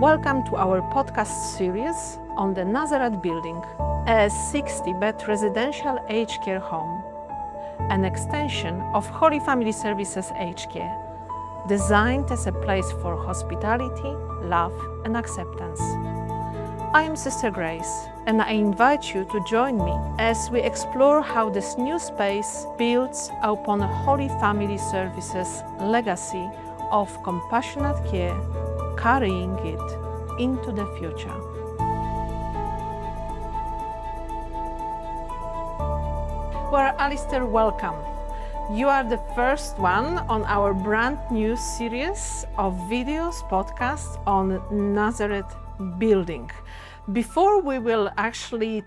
Welcome to our podcast series on the Nazareth Building, a 60-bed residential aged care home, an extension of Holy Family Services aged care, designed as a place for hospitality, love and acceptance. I am Sister Grace, and I invite you to join me as we explore how this new space builds upon Holy Family Services' legacy of compassionate care, carrying it into the future. Well, Alasdair, welcome. You are the first one on our brand new series of videos, podcasts on Nazareth Building. Before we will actually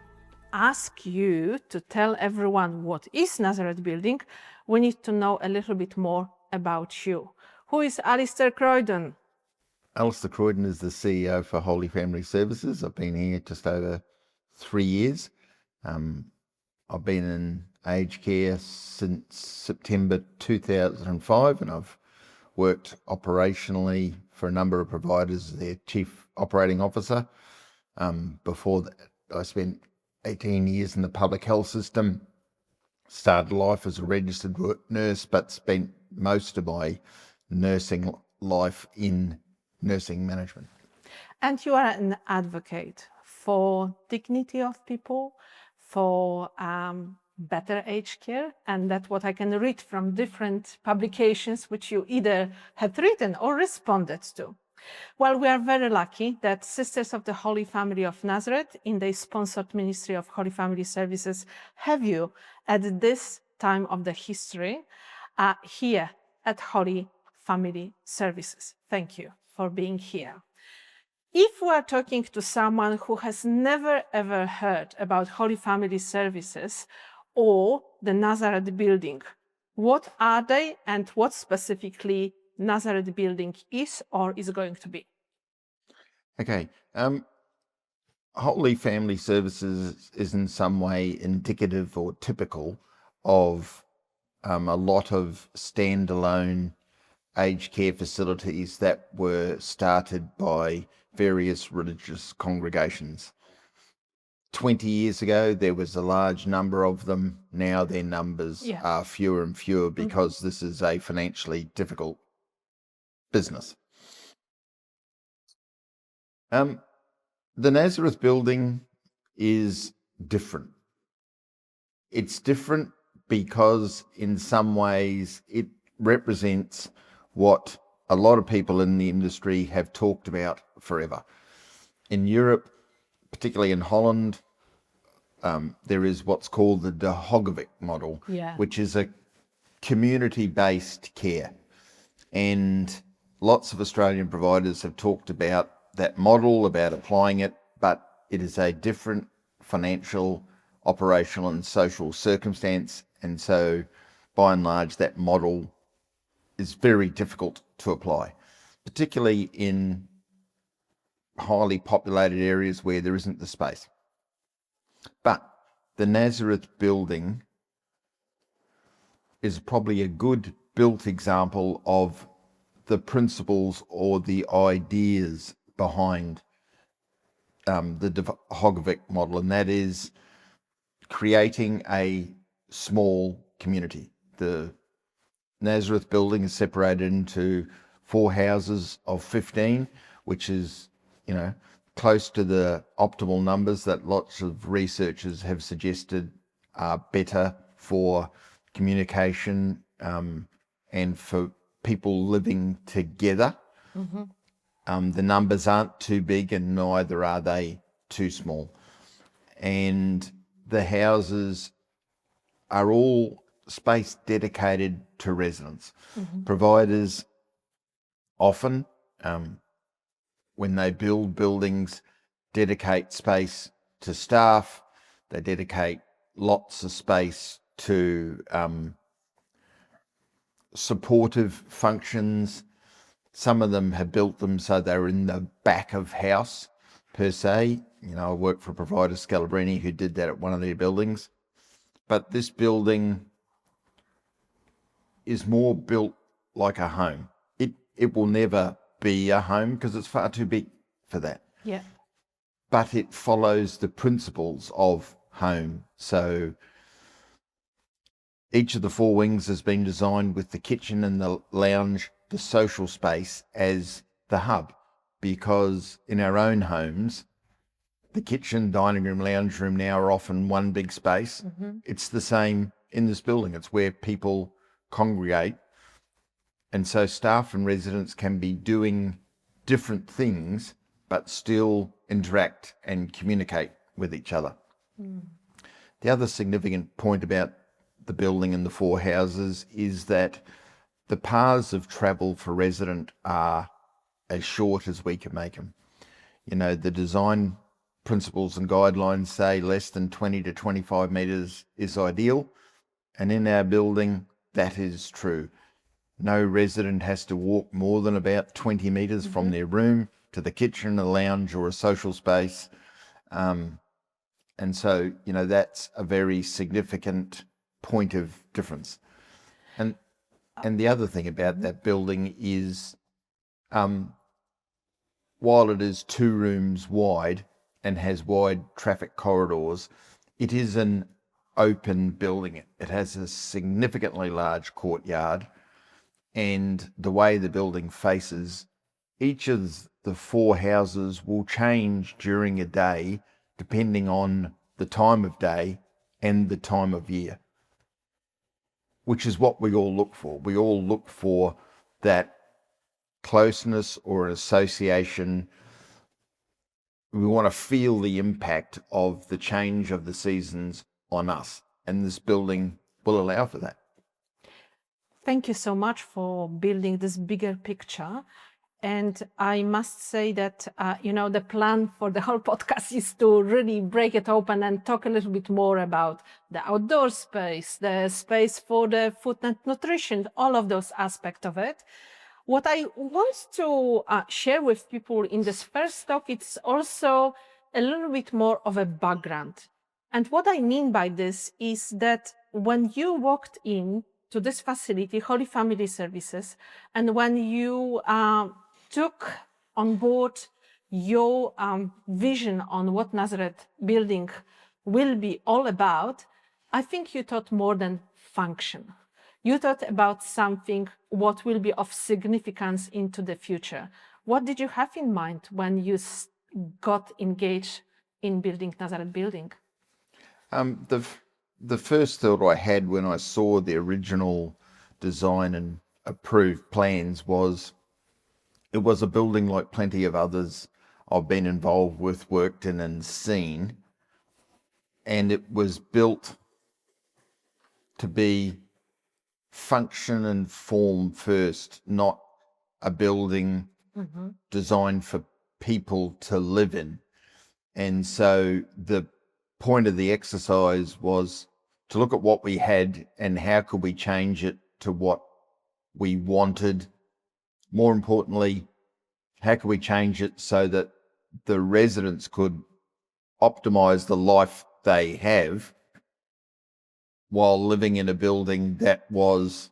ask you to tell everyone what is Nazareth Building, we need to know a little bit more about you. Who is Alasdair Croydon? Alasdair Croydon is the CEO for Holy Family Services. I've been here just over 3 years. I've been in aged care since September 2005, and I've worked operationally for a number of providers as their Chief Operating Officer. Before that, I spent 18 years in the public health system, started life as a registered nurse, but spent most of my nursing life in nursing management. And you are an advocate for dignity of people, for better aged care, and that's what I can read from different publications which you either had written or responded to. Well, we are very lucky that Sisters of the Holy Family of Nazareth in the sponsored Ministry of Holy Family Services have you at this time of the history here at Holy Family Services. Thank you for being here. If we are talking to someone who has never ever heard about Holy Family Services or the Nazareth Building, what are they and what specifically Nazareth Building is or is going to be? Okay. Holy Family Services is in some way indicative or typical of a lot of standalone aged care facilities that were started by various religious congregations. 20 years ago, there was a large number of them. Now their numbers are fewer and fewer because this is a financially difficult business. The Nazareth Building is different. It's different because in some ways it represents what a lot of people in the industry have talked about forever. In Europe, particularly in Holland, there is what's called the Hogeweyk model, which is a community-based care. And lots of Australian providers have talked about that model, about applying it, but it is a different financial, operational and social circumstance. And so by and large, that model is very difficult to apply, particularly in highly populated areas where there isn't the space. But the Nazareth Building is probably a good built example of the principles or the ideas behind the Hogeweyk model, and that is creating a small community. The Nazareth Building is separated into 4 houses of 15, which is, close to the optimal numbers that lots of researchers have suggested are better for communication and for people living together. The numbers aren't too big and neither are they too small. And the houses are all space dedicated to residents. Providers often, when they build buildings, dedicate space to staff. They dedicate lots of space to supportive functions. Some of them have built them so they're in the back of house per se. I worked for a provider, Scalabrini, who did that at one of their buildings. But this building is more built like a home. It will never be a home because it's far too big for that. Yeah. But it follows the principles of home. So each of the four wings has been designed with the kitchen and the lounge, the social space, as the hub, because in our own homes, the kitchen, dining room, lounge room now are often one big space. It's the same in this building. It's where people congregate. And so staff and residents can be doing different things, but still interact and communicate with each other. The other significant point about the building and the four houses is that the paths of travel for resident are as short as we can make them. You know, the design principles and guidelines say less than 20 to 25 metres is ideal. And in our building, that is true. No resident has to walk more than about 20 metres from their room to the kitchen, a lounge or a social space. And so, you know, that's a very significant point of difference. And the other thing about that building is, while it is 2 rooms wide and has wide traffic corridors, it is an open building. It has a significantly large courtyard, and the way the building faces, each of the 4 houses will change during a day depending on the time of day and the time of year, which is what we all look for. We all look for that closeness or an association. We want to feel the impact of the change of the seasons on us, and this building will allow for that. Thank you so much for building this bigger picture. And I must say that, the plan for the whole podcast is to really break it open and talk a little bit more about the outdoor space, the space for the food and nutrition, all of those aspects of it. What I want to share with people in this first talk, it's also a little bit more of a background. And what I mean by this is that when you walked in to this facility, Holy Family Services, and when you took on board your vision on what Nazareth Building will be all about, I think you thought more than function. You thought about something what will be of significance into the future. What did you have in mind when you got engaged in building Nazareth Building? The first thought I had when I saw the original design and approved plans was it was a building like plenty of others I've been involved with, worked in and seen, and it was built to be function and form first, not a building designed for people to live in. And so the point of the exercise was to look at what we had and how could we change it to what we wanted. More importantly, how could we change it so that the residents could optimize the life they have while living in a building that was,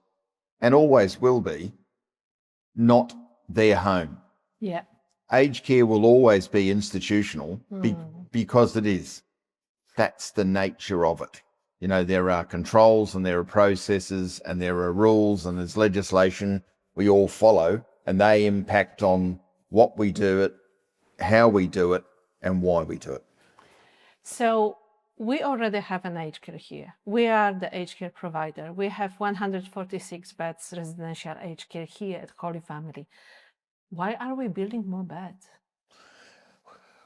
and always will be, not their home. Yeah. Aged care will always be institutional because it is. That's the nature of it. You know, there are controls and there are processes and there are rules and there's legislation we all follow, and they impact on what we do it, how we do it, and why we do it. So we already have an aged care here. We are the aged care provider. We have 146 beds residential aged care here at Holy Family. Why are we building more beds?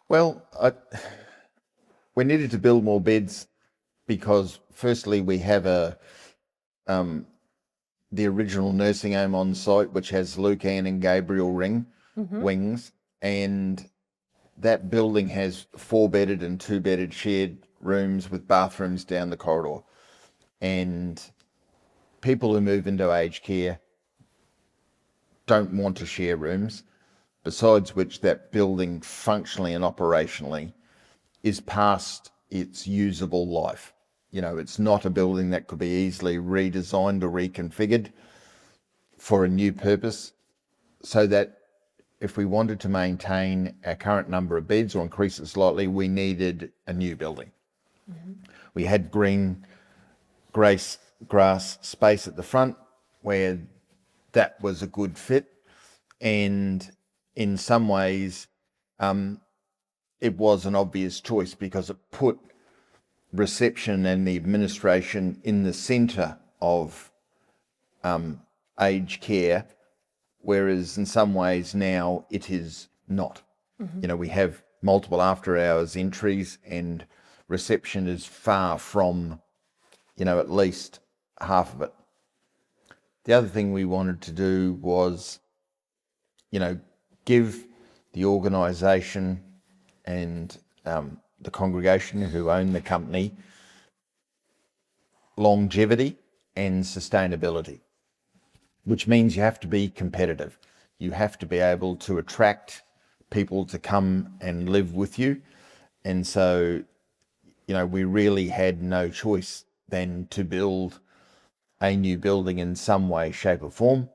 Well, we needed to build more beds because firstly we have the original nursing home on site, which has Luke Ann and Gabriel wings, and that building has 4-bedded and 2-bedded shared rooms with bathrooms down the corridor. And people who move into aged care don't want to share rooms, besides which that building functionally and operationally is past its usable life. You know, it's not a building that could be easily redesigned or reconfigured for a new purpose, so that if we wanted to maintain our current number of beds or increase it slightly, we needed a new building. We had grass space at the front where that was a good fit, and in some ways it was an obvious choice because it put reception and the administration in the centre of aged care, whereas in some ways now it is not. You know, we have multiple after hours entries and reception is far from, you know, at least half of it. The other thing we wanted to do was, you know, give the organisation and the congregation who own the company longevity and sustainability, which means you have to be competitive. You have to be able to attract people to come and live with you. And so, you know, we really had no choice than to build a new building in some way, shape or form.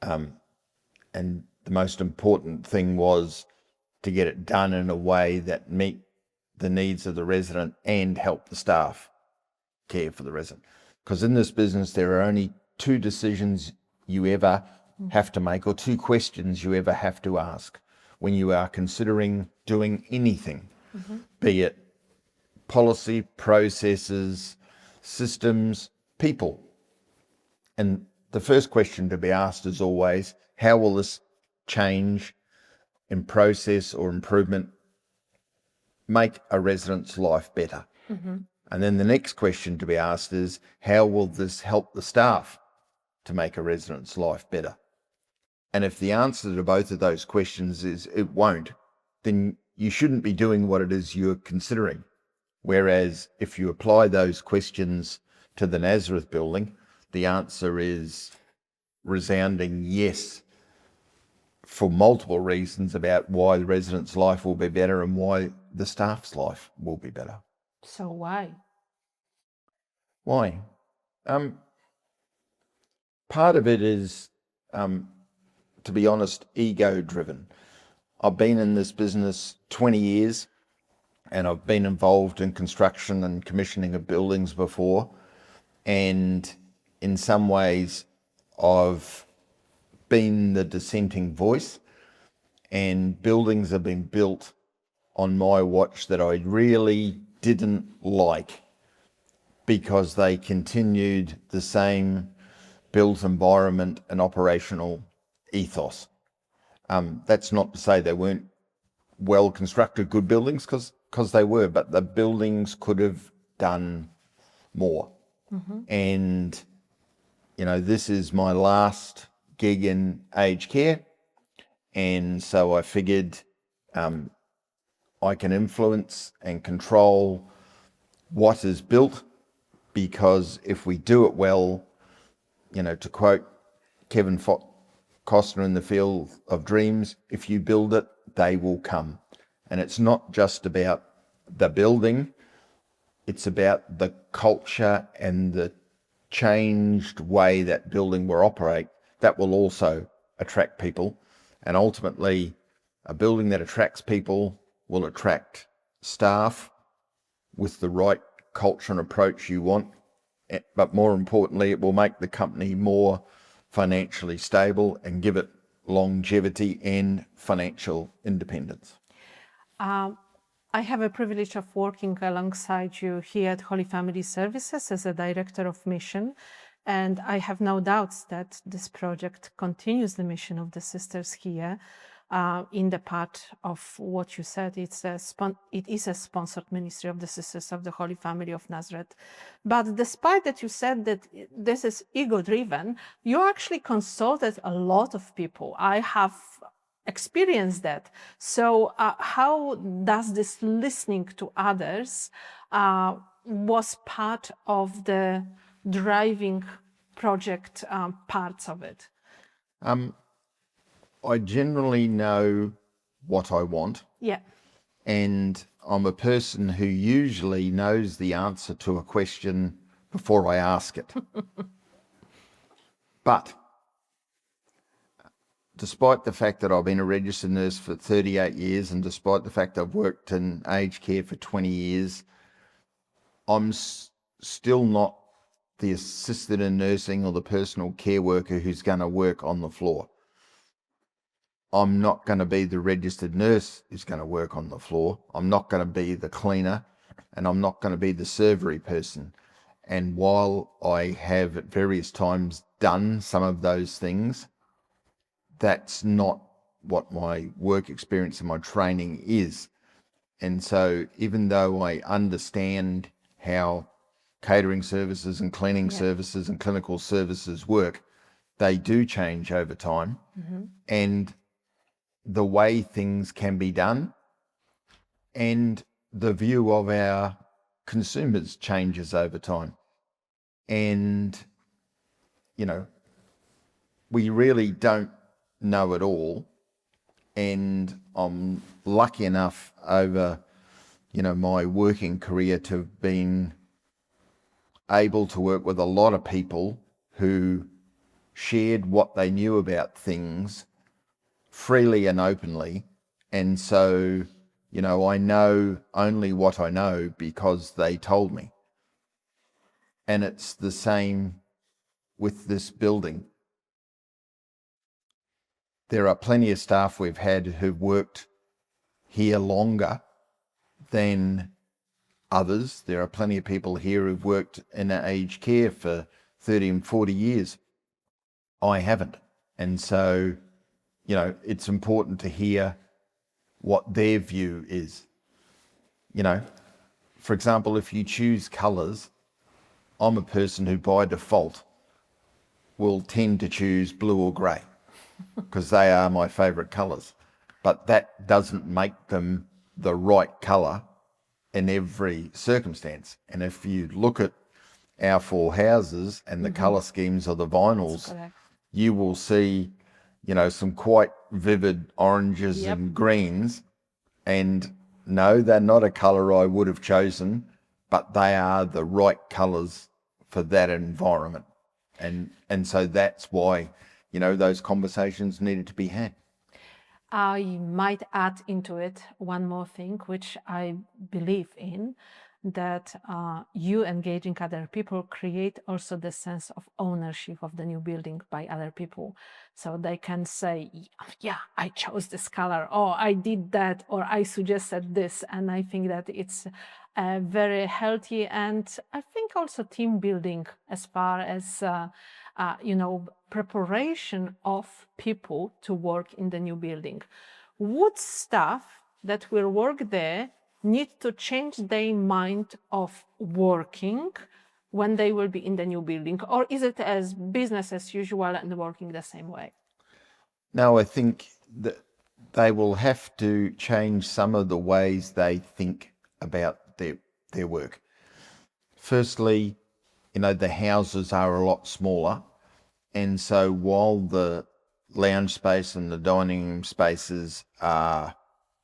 And the most important thing was to get it done in a way that meet the needs of the resident and help the staff care for the resident. Because in this business, there are only two decisions you ever have to make, or two questions you ever have to ask when you are considering doing anything, be it policy, processes, systems, people. And the first question to be asked is always, how will this change in process or improvement make a resident's life better? And then the next question to be asked is, how will this help the staff to make a resident's life better? And if the answer to both of those questions is it won't, then you shouldn't be doing what it is you're considering. Whereas if you apply those questions to the Nazareth Building, the answer is resounding yes, for multiple reasons about why the resident's life will be better and why the staff's life will be better. So why? Why? Part of it is, to be honest, ego-driven. I've been in this business 20 years and I've been involved in construction and commissioning of buildings before. And in some ways, I've been the dissenting voice, and buildings have been built on my watch that I really didn't like because they continued the same built environment and operational ethos. That's not to say they weren't well constructed, good buildings, because they were, but the buildings could have done more. And, you know, this is my last gig in aged care. And so I figured I can influence and control what is built, because if we do it well, you know, to quote Kevin Costner in The Field of Dreams, if you build it, they will come. And it's not just about the building, it's about the culture and the changed way that building will operate that will also attract people. And ultimately, a building that attracts people will attract staff with the right culture and approach you want. But more importantly, it will make the company more financially stable and give it longevity and financial independence. I have a privilege of working alongside you here at Holy Family Services as a director of mission, and I have no doubts that this project continues the mission of the sisters here. In the part of what you said, it is a sponsored ministry of the Sisters of the Holy Family of Nazareth. But despite that you said that this is ego-driven, you actually consulted a lot of people. I have experienced that. So how does this listening to others was part of the driving project parts of it? I generally know what I want. Yeah. And I'm a person who usually knows the answer to a question before I ask it. But despite the fact that I've been a registered nurse for 38 years and despite the fact I've worked in aged care for 20 years, I'm still not the assistant in nursing or the personal care worker who's going to work on the floor. I'm not going to be the registered nurse who's going to work on the floor. I'm not going to be the cleaner, and I'm not going to be the servery person. And while I have at various times done some of those things, that's not what my work experience and my training is. And so even though I understand how catering services and cleaning services and clinical services work, they do change over time. And the way things can be done and the view of our consumers changes over time. And, you know, we really don't know it all. And I'm lucky enough over, you know, my working career to have been able to work with a lot of people who shared what they knew about things freely and openly. And so, you know, I know only what I know because they told me. And it's the same with this building. There are plenty of staff we've had who've worked here longer than others. There are plenty of people here who've worked in aged care for 30 and 40 years. I haven't. And so, you know, it's important to hear what their view is. You know, for example, if you choose colours, I'm a person who by default will tend to choose blue or grey because they are my favourite colours. But that doesn't make them the right colour in every circumstance. And if you look at our four houses and the colour schemes of the vinyls, you will see, you know, some quite vivid oranges and greens. And no, they're not a colour I would have chosen, but they are the right colours for that environment. And so that's why, you know, those conversations needed to be had. I might add into it one more thing, which I believe in, that you engaging other people create also the sense of ownership of the new building by other people. So they can say, yeah, I chose this color, or I did that, or I suggested this. And I think that it's very healthy and I think also team building as far as, you know, preparation of people to work in the new building. Would staff that will work there need to change their mind of working when they will be in the new building, or is it as business as usual and working the same way? No, I think that they will have to change some of the ways they think about their work. Firstly, you know, the houses are a lot smaller. And so while the lounge space and the dining room spaces are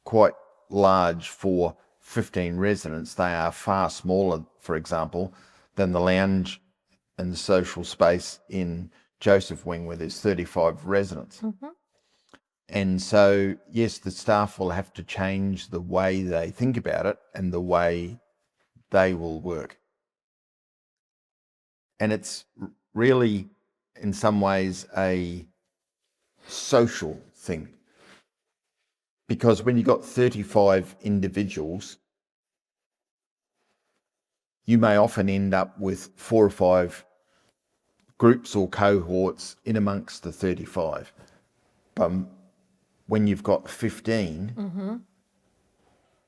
quite large for 15 residents, they are far smaller, for example, than the lounge and the social space in Joseph Wing where there's 35 residents. And so, yes, the staff will have to change the way they think about it and the way they will work. And it's really, in some ways, a social thing. Because when you've got 35 individuals, you may often end up with 4 or 5 groups or cohorts in amongst the 35. But when you've got 15,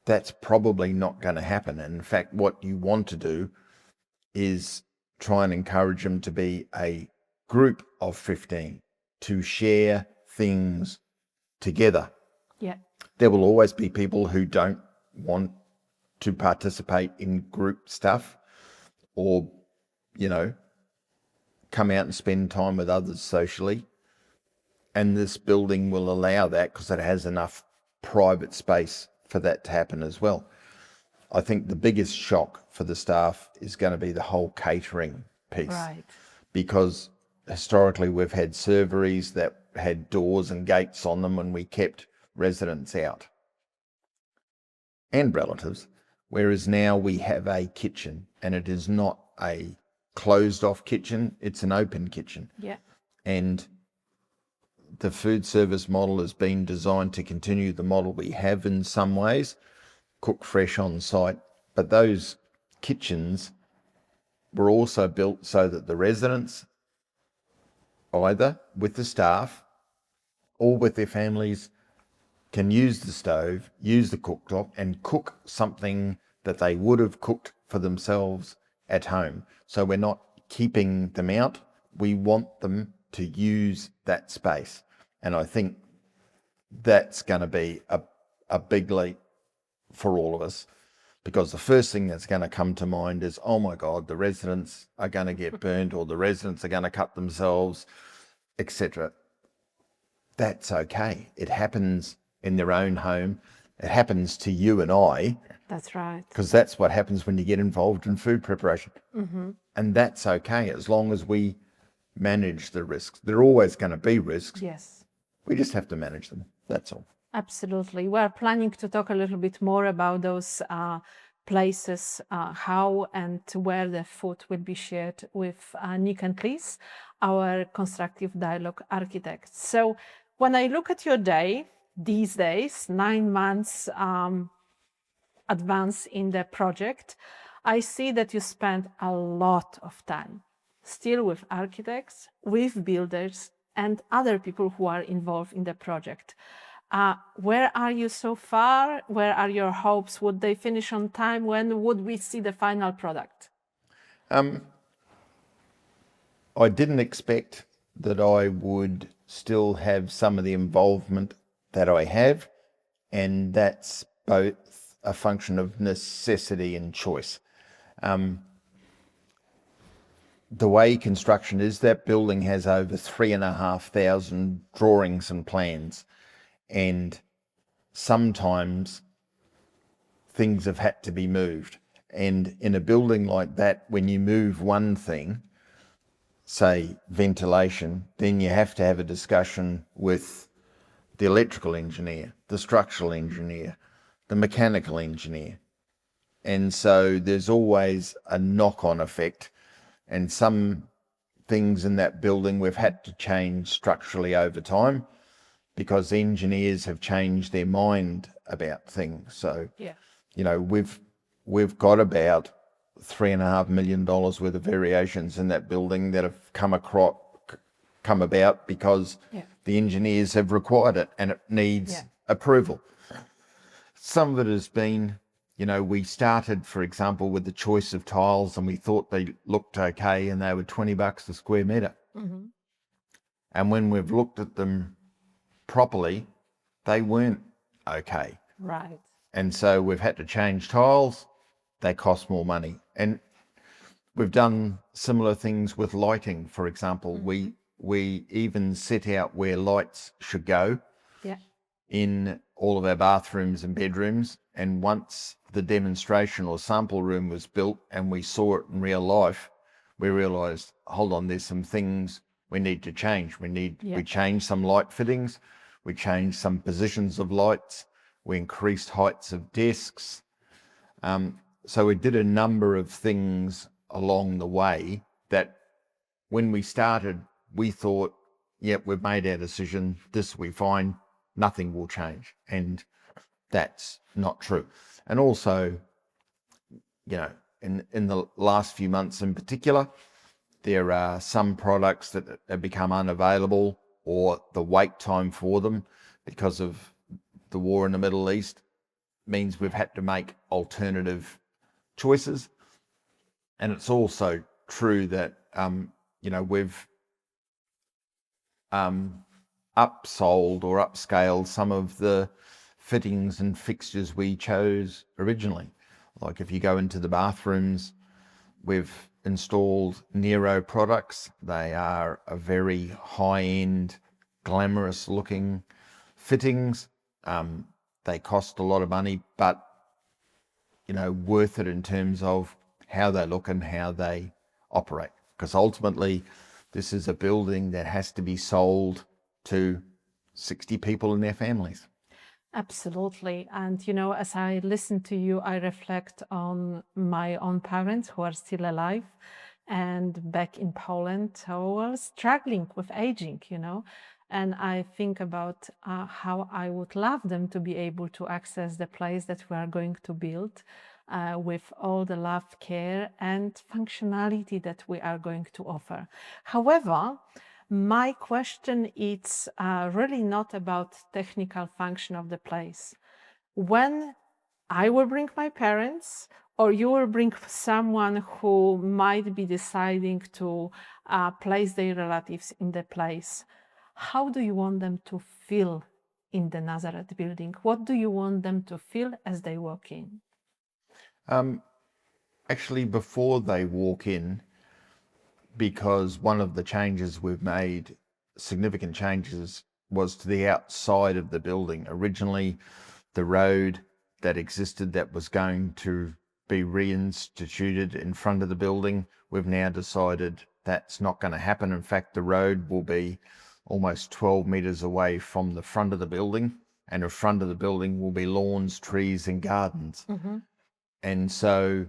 that's probably not going to happen. And in fact, what you want to do is try and encourage them to be a group of 15 to share things together. Yeah. There will always be people who don't want to participate in group stuff or, you know, come out and spend time with others socially. And this building will allow that because it has enough private space for that to happen as well. I think the biggest shock for the staff is going to be the whole catering piece. Right. Because historically we've had serveries that had doors and gates on them when we kept residents out and relatives, whereas now we have a kitchen, and it is not a closed off kitchen, it's an open kitchen. Yeah. And the food service model has been designed to continue the model we have in some ways, cook fresh on site, but those kitchens were also built so that the residents, either with the staff or with their families, can use the stove, use the cooktop, and cook something that they would have cooked for themselves at home. So we're not keeping them out. We want them to use that space. And I think that's going to be a big leap for all of us, because the first thing that's going to come to mind is, oh my God, the residents are going to get burnt, or the residents are going to cut themselves, etc. That's okay. It happens in their own home. It happens to you and I. That's right. Because that's what happens when you get involved in food preparation. Mm-hmm. And that's okay, as long as we manage the risks. There are always going to be risks. Yes. We just have to manage them. That's all. Absolutely. We're planning to talk a little bit more about those places, how and where the food will be shared with Nick and Liz, our constructive dialogue architects. So when I look at your day, these days, 9 months advance in the project, I see that you spend a lot of time still with architects, with builders, and other people who are involved in the project. Where are you so far? Where are your hopes? Would they finish on time? When would we see the final product? I didn't expect that I would still have some of the involvement that I have, and that's both a function of necessity and choice. The way construction is, that building has over 3,500 drawings and plans, and sometimes things have had to be moved. And in a building like that, when you move one thing, say ventilation, then you have to have a discussion with the electrical engineer, the structural engineer, the mechanical engineer. And so there's always a knock-on effect, and some things in that building we've had to change structurally over time because engineers have changed their mind about things. So, Yeah. you know, we've got about $3.5 million worth of variations in that building that have come about because the engineers have required it, and it needs approval. Some of it has been, you know, we started, for example, with the choice of tiles, and we thought they looked okay, and they were $20 a square metre. Mm-hmm. And when we've looked at them properly, they weren't okay. Right. And so we've had to change tiles. They cost more money. And we've done similar things with lighting, for example. Mm-hmm. We even set out where lights should go in all of our bathrooms and bedrooms. And once the demonstration or sample room was built and we saw it in real life, we realised, hold on, there's some things we need to change. We changed some light fittings. We changed some positions of lights. We increased heights of desks. So we did a number of things along the way that when we started, we thought, we've made our decision, this we find, nothing will change. And that's not true. And also, you know, in the last few months in particular, there are some products that have become unavailable, or the wait time for them because of the war in the Middle East means we've had to make alternative choices. And it's also true that, you know, we've upsold or upscaled some of the fittings and fixtures we chose originally. Like if you go into the bathrooms, we've installed Nero products. They are a very high-end, glamorous looking fittings. They cost a lot of money, but, you know, worth it in terms of how they look and how they operate. Because ultimately, this is a building that has to be sold to 60 people and their families. Absolutely. And, you know, as I listen to you, I reflect on my own parents who are still alive and back in Poland who are struggling with aging, you know. And I think about how I would love them to be able to access the place that we are going to build with all the love, care, and functionality that we are going to offer. However, my question is really not about technical function of the place. When I will bring my parents, or you will bring someone who might be deciding to place their relatives in the place, how do you want them to feel in the Nazareth building? What do you want them to feel as they walk in? Actually, before they walk in, because one of the changes we've made, significant changes, was to the outside of the building. Originally, the road that existed that was going to be reinstituted in front of the building, we've now decided that's not going to happen. In fact, the road will be almost 12 metres away from the front of the building, and in front of the building will be lawns, trees and gardens. And so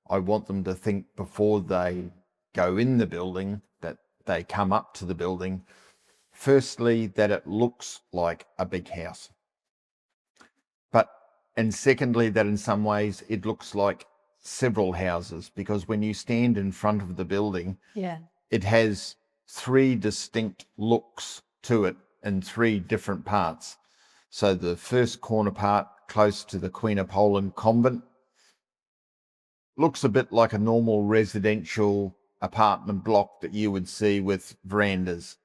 I want them to think before they go in the building, that they come up to the building, firstly, that it looks like a big house. And secondly, that in some ways it looks like several houses, because when you stand in front of the building, it has three distinct looks to it in three different parts. So the first corner part, close to the Queen of Poland convent, looks a bit like a normal residential apartment block that you would see with verandas.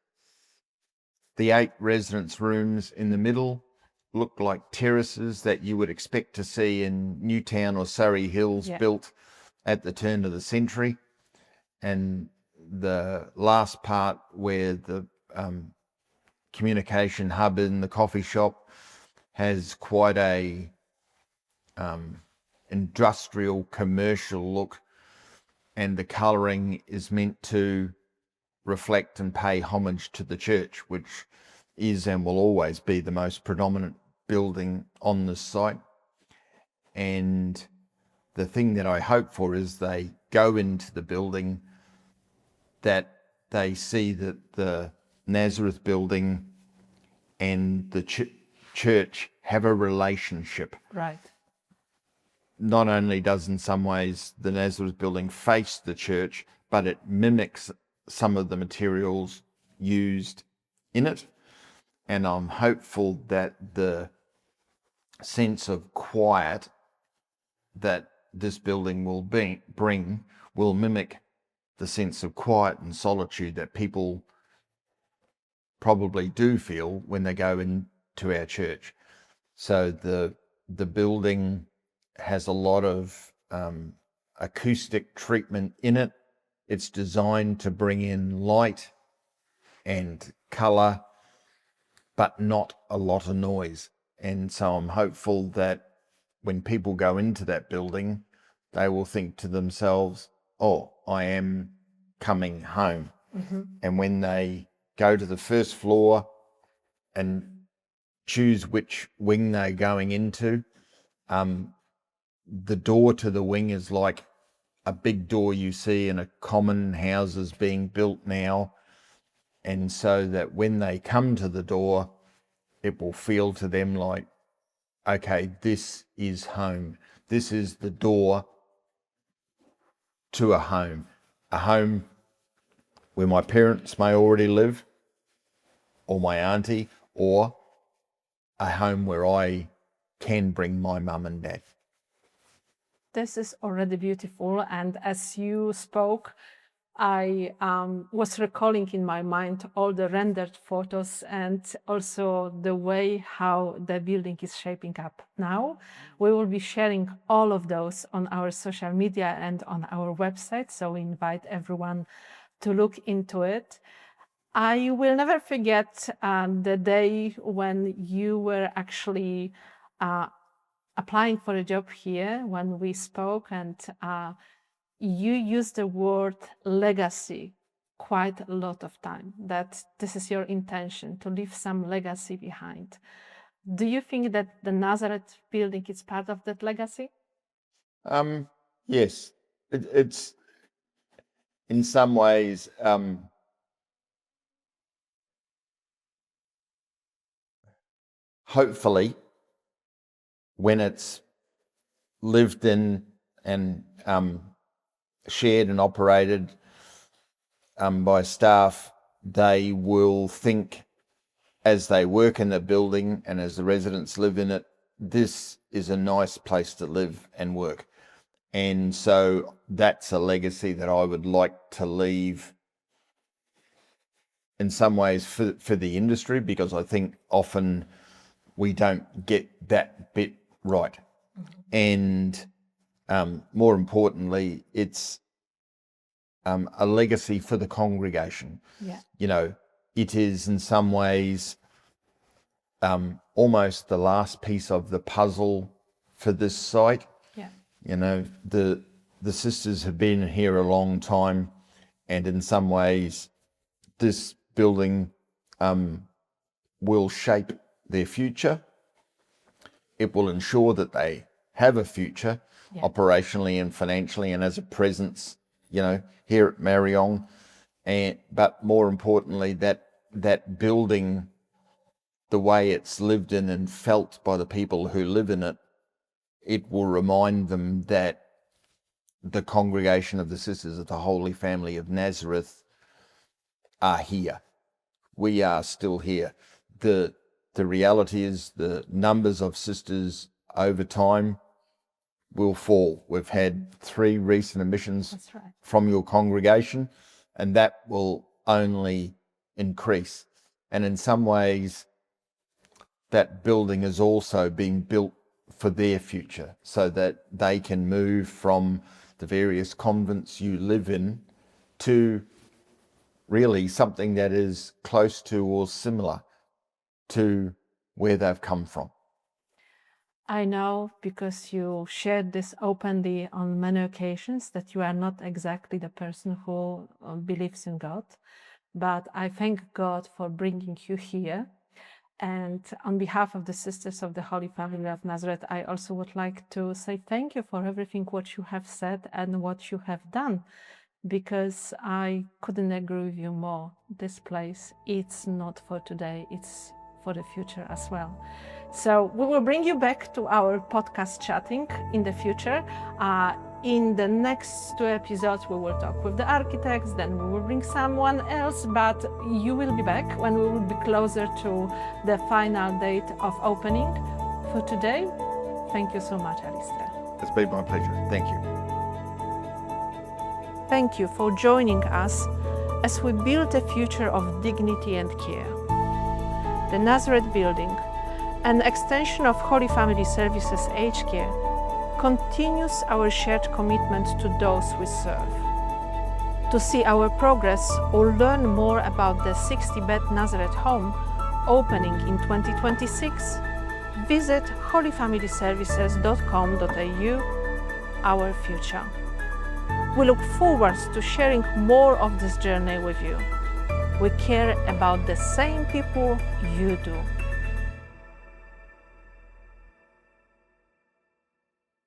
The 8 residence rooms in the middle look like terraces that you would expect to see in Newtown or Surrey Hills, built at the turn of the century. And the last part, where the communication hub in the coffee shop, has quite a industrial commercial look, and the colouring is meant to reflect and pay homage to the church, which is and will always be the most predominant building on this site. And the thing that I hope for is they go into the building, that they see that the Nazareth Building and the church have a relationship. Right. Not only does in some ways the Nazareth Building face the church, but it mimics some of the materials used in it. And I'm hopeful that the sense of quiet that this building will bring will mimic the sense of quiet and solitude that people probably do feel when they go into our church. So the building has a lot of acoustic treatment in it. It's designed to bring in light and colour, but not a lot of noise. And so I'm hopeful that when people go into that building, they will think to themselves, oh, I am coming home. And when they go to the first floor and choose which wing they're going into, the door to the wing is like a big door you see in a common houses being built now. And so that when they come to the door, it will feel to them like, okay, this is home. This is the door to a home where my parents may already live, or my auntie, or a home where I can bring my mum and dad. This is already beautiful. And as you spoke, I was recalling in my mind all the rendered photos and also the way how the building is shaping up now. We will be sharing all of those on our social media and on our website, so we invite everyone to look into it. I will never forget the day when you were actually applying for a job here, when we spoke, and you used the word legacy quite a lot of time, that this is your intention to leave some legacy behind. Do you think that the Nazareth building is part of that legacy? Yes, it's in some ways hopefully when it's lived in and shared and operated by staff, they will think as they work in the building and as the residents live in it, this is a nice place to live and work. And so that's a legacy that I would like to leave in some ways for the industry, because I think often we don't get that bit right. And more importantly, it's a legacy for the congregation. Yeah. You know, it is in some ways almost the last piece of the puzzle for this site. Yeah. You know, the sisters have been here a long time, and in some ways this building will shape their future. It will ensure that they have a future, yeah, operationally and financially, and as a presence, you know, here at Marion. And but more importantly, that building, the way it's lived in and felt by the people who live in it, it will remind them that the congregation of the Sisters of the Holy Family of Nazareth are here. We are still here. The reality is the numbers of sisters over time will fall. We've had 3 recent admissions, that's right, from your congregation, and that will only increase. And in some ways, that building is also being built for their future, so that they can move from the various convents you live in to really something that is close to or similar to where they've come from. I know, because you shared this openly on many occasions, that you are not exactly the person who believes in God, but I thank God for bringing you here. And on behalf of the Sisters of the Holy Family of Nazareth, I also would like to say thank you for everything what you have said and what you have done, because I couldn't agree with you more. This place, it's not for today, it's for the future as well. So we will bring you back to our podcast chatting in the future. In the next 2 episodes, we will talk with the architects, then we will bring someone else, but you will be back when we will be closer to the final date of opening. For today, thank you so much, Alasdair. It's been my pleasure. Thank you. Thank you for joining us as we build a future of dignity and care. The Nazareth Building, an extension of Holy Family Services Aged Care, continues our shared commitment to those we serve. To see our progress or learn more about the 60-bed Nazareth home opening in 2026, visit holyfamilyservices.com.au, our future. We look forward to sharing more of this journey with you. We care about the same people you do.